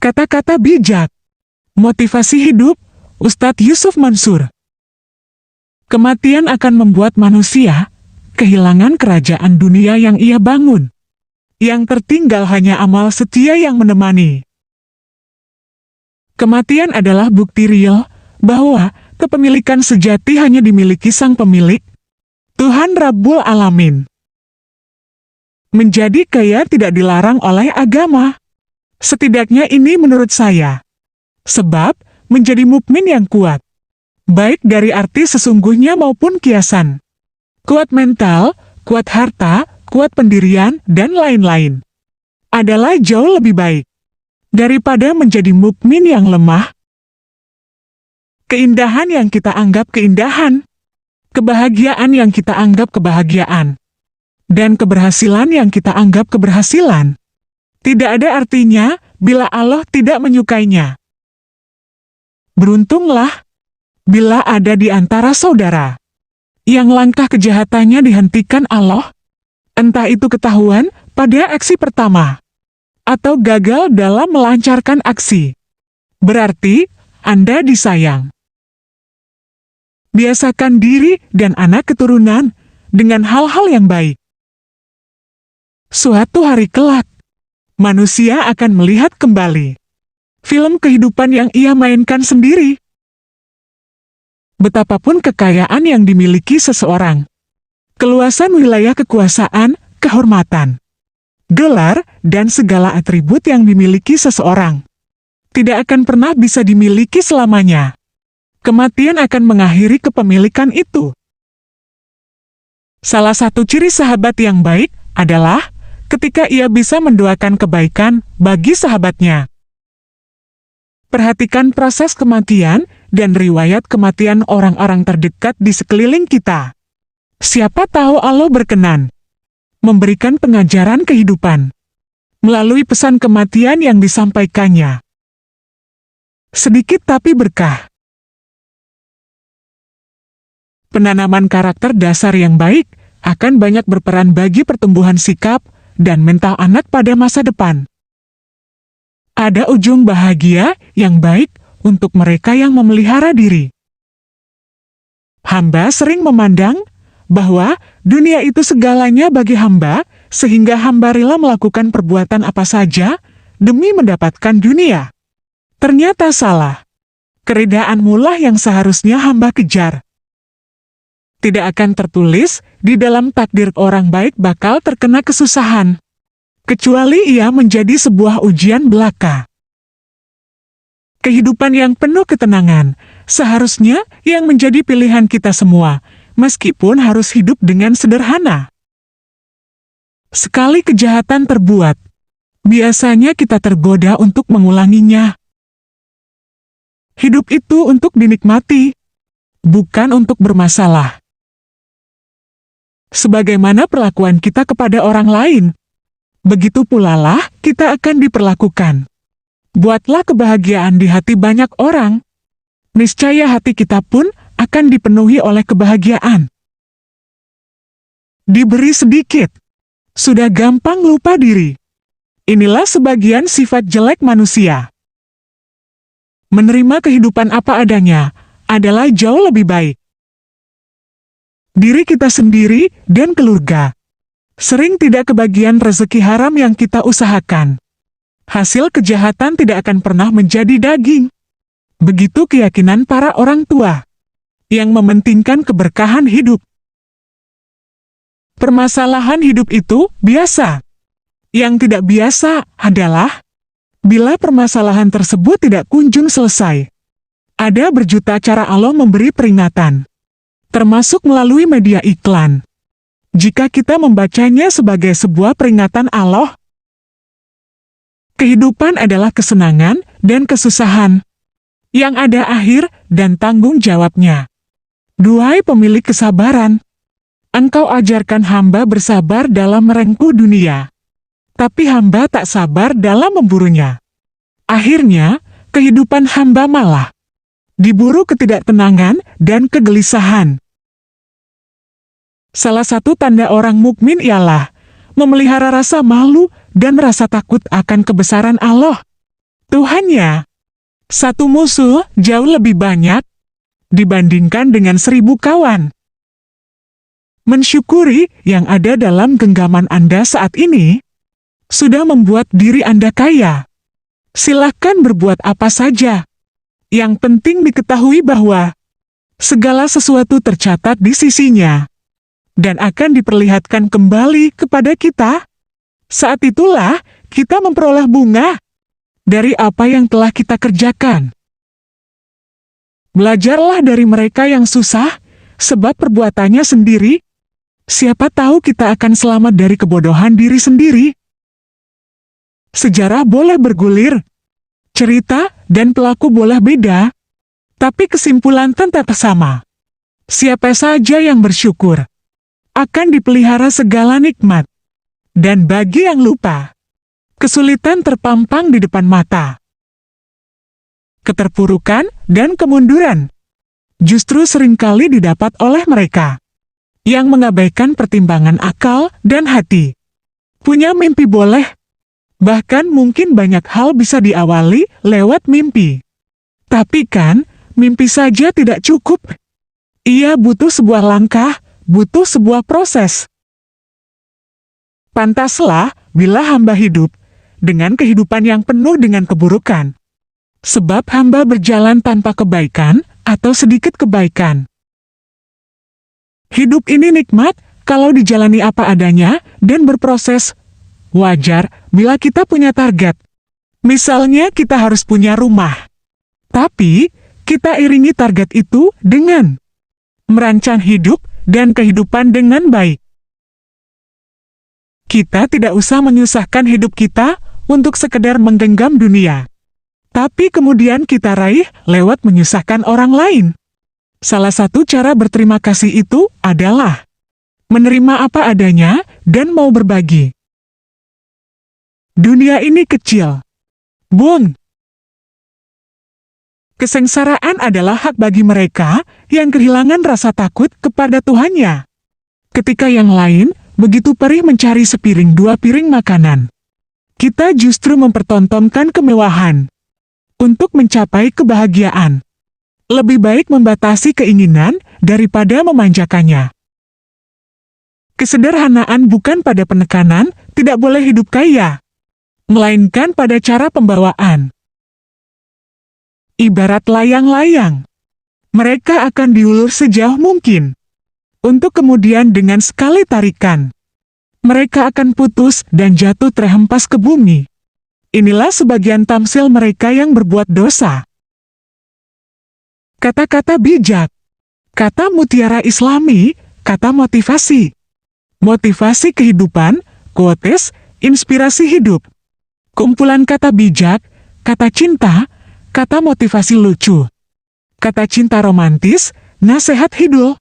Kata-kata bijak. Motivasi hidup, Ustadz Yusuf Mansur. Kematian akan membuat manusia kehilangan kerajaan dunia yang ia bangun. Yang tertinggal hanya amal setia yang menemani. Kematian adalah bukti real bahwa kepemilikan sejati hanya dimiliki Sang Pemilik, Tuhan Rabbul Alamin. Menjadi kaya tidak dilarang oleh agama. Setidaknya ini menurut saya. Sebab, menjadi mukmin yang kuat, baik dari arti sesungguhnya maupun kiasan. Kuat mental, kuat harta, kuat pendirian, dan lain-lain. Adalah jauh lebih baik daripada menjadi mukmin yang lemah. Keindahan yang kita anggap keindahan. Kebahagiaan yang kita anggap kebahagiaan. Dan keberhasilan yang kita anggap keberhasilan. Tidak ada artinya bila Allah tidak menyukainya. Beruntunglah bila ada di antara saudara yang langkah kejahatannya dihentikan Allah, entah itu ketahuan pada aksi pertama atau gagal dalam melancarkan aksi. Berarti Anda disayang. Biasakan diri dan anak keturunan dengan hal-hal yang baik. Suatu hari kelak, manusia akan melihat kembali film kehidupan yang ia mainkan sendiri. Betapapun kekayaan yang dimiliki seseorang, keluasan wilayah kekuasaan, kehormatan, gelar, dan segala atribut yang dimiliki seseorang, tidak akan pernah bisa dimiliki selamanya. Kematian akan mengakhiri kepemilikan itu. Salah satu ciri sahabat yang baik adalah ketika ia bisa mendoakan kebaikan bagi sahabatnya. Perhatikan proses kematian dan riwayat kematian orang-orang terdekat di sekeliling kita. Siapa tahu Allah berkenan memberikan pengajaran kehidupan melalui pesan kematian yang disampaikannya. Sedikit tapi berkah. Penanaman karakter dasar yang baik akan banyak berperan bagi pertumbuhan sikap dan mental anak pada masa depan. Ada ujung bahagia yang baik untuk mereka yang memelihara diri. Hamba sering memandang bahwa dunia itu segalanya bagi hamba, sehingga hamba rela melakukan perbuatan apa saja demi mendapatkan dunia. Ternyata salah. Keredaanmu lah yang seharusnya hamba kejar. Tidak akan tertulis di dalam takdir orang baik bakal terkena kesusahan, kecuali ia menjadi sebuah ujian belaka. Kehidupan yang penuh ketenangan seharusnya yang menjadi pilihan kita semua, meskipun harus hidup dengan sederhana. Sekali kejahatan terbuat, biasanya kita tergoda untuk mengulanginya. Hidup itu untuk dinikmati, bukan untuk bermasalah. Sebagaimana perlakuan kita kepada orang lain, begitu pula lah kita akan diperlakukan. Buatlah kebahagiaan di hati banyak orang. Niscaya hati kita pun akan dipenuhi oleh kebahagiaan. Diberi sedikit, sudah gampang lupa diri. Inilah sebagian sifat jelek manusia. Menerima kehidupan apa adanya adalah jauh lebih baik. Diri kita sendiri dan keluarga sering tidak kebagian rezeki haram yang kita usahakan. Hasil kejahatan tidak akan pernah menjadi daging. Begitu keyakinan para orang tua yang mementingkan keberkahan hidup. Permasalahan hidup itu biasa. Yang tidak biasa adalah bila permasalahan tersebut tidak kunjung selesai. Ada berjuta cara Allah memberi peringatan, termasuk melalui media iklan. Jika kita membacanya sebagai sebuah peringatan Allah, kehidupan adalah kesenangan dan kesusahan, yang ada akhir dan tanggung jawabnya. Duhai pemilik kesabaran, Engkau ajarkan hamba bersabar dalam merengkuh dunia, tapi hamba tak sabar dalam memburunya. Akhirnya, kehidupan hamba malah diburu ketidaktenangan dan kegelisahan. Salah satu tanda orang mukmin ialah memelihara rasa malu dan rasa takut akan kebesaran Allah. Tuhannya. Satu musuh jauh lebih banyak dibandingkan dengan 1000 kawan. Mensyukuri yang ada dalam genggaman Anda saat ini sudah membuat diri Anda kaya. Silahkan berbuat apa saja. Yang penting diketahui bahwa segala sesuatu tercatat di sisinya dan akan diperlihatkan kembali kepada kita. Saat itulah kita memperoleh bunga dari apa yang telah kita kerjakan. Belajarlah dari mereka yang susah, sebab perbuatannya sendiri. Siapa tahu kita akan selamat dari kebodohan diri sendiri. Sejarah boleh bergulir, cerita dan pelaku boleh beda, tapi kesimpulan tetap sama. Siapa saja yang bersyukur akan dipelihara segala nikmat. Dan bagi yang lupa, kesulitan terpampang di depan mata. Keterpurukan dan kemunduran justru seringkali didapat oleh mereka yang mengabaikan pertimbangan akal dan hati. Punya mimpi boleh, bahkan mungkin banyak hal bisa diawali lewat mimpi. Tapi kan, mimpi saja tidak cukup. Ia butuh sebuah langkah, butuh sebuah proses. Pantaslah bila hamba hidup dengan kehidupan yang penuh dengan keburukan. Sebab hamba berjalan tanpa kebaikan atau sedikit kebaikan. Hidup ini nikmat kalau dijalani apa adanya dan berproses. Wajar bila kita punya target. Misalnya kita harus punya rumah. Tapi, kita iringi target itu dengan merancang hidup dan kehidupan dengan baik. Kita tidak usah menyusahkan hidup kita untuk sekedar menggenggam dunia. Tapi kemudian kita raih lewat menyusahkan orang lain. Salah satu cara berterima kasih itu adalah menerima apa adanya dan mau berbagi. Dunia ini kecil. Bun. Kesengsaraan adalah hak bagi mereka yang kehilangan rasa takut kepada Tuhannya. Ketika yang lain begitu perih mencari sepiring 2 piring makanan, kita justru mempertontonkan kemewahan untuk mencapai kebahagiaan. Lebih baik membatasi keinginan daripada memanjakannya. Kesederhanaan bukan pada penekanan, tidak boleh hidup kaya, melainkan pada cara pembawaan. Ibarat layang-layang, mereka akan diulur sejauh mungkin, untuk kemudian dengan sekali tarikan, mereka akan putus dan jatuh terhempas ke bumi. Inilah sebagian tamsil mereka yang berbuat dosa. Kata-kata bijak, kata mutiara Islami, kata motivasi. Motivasi kehidupan, quotes, inspirasi hidup. Kumpulan kata bijak, kata cinta, kata motivasi lucu. Kata cinta romantis, nasihat hidup.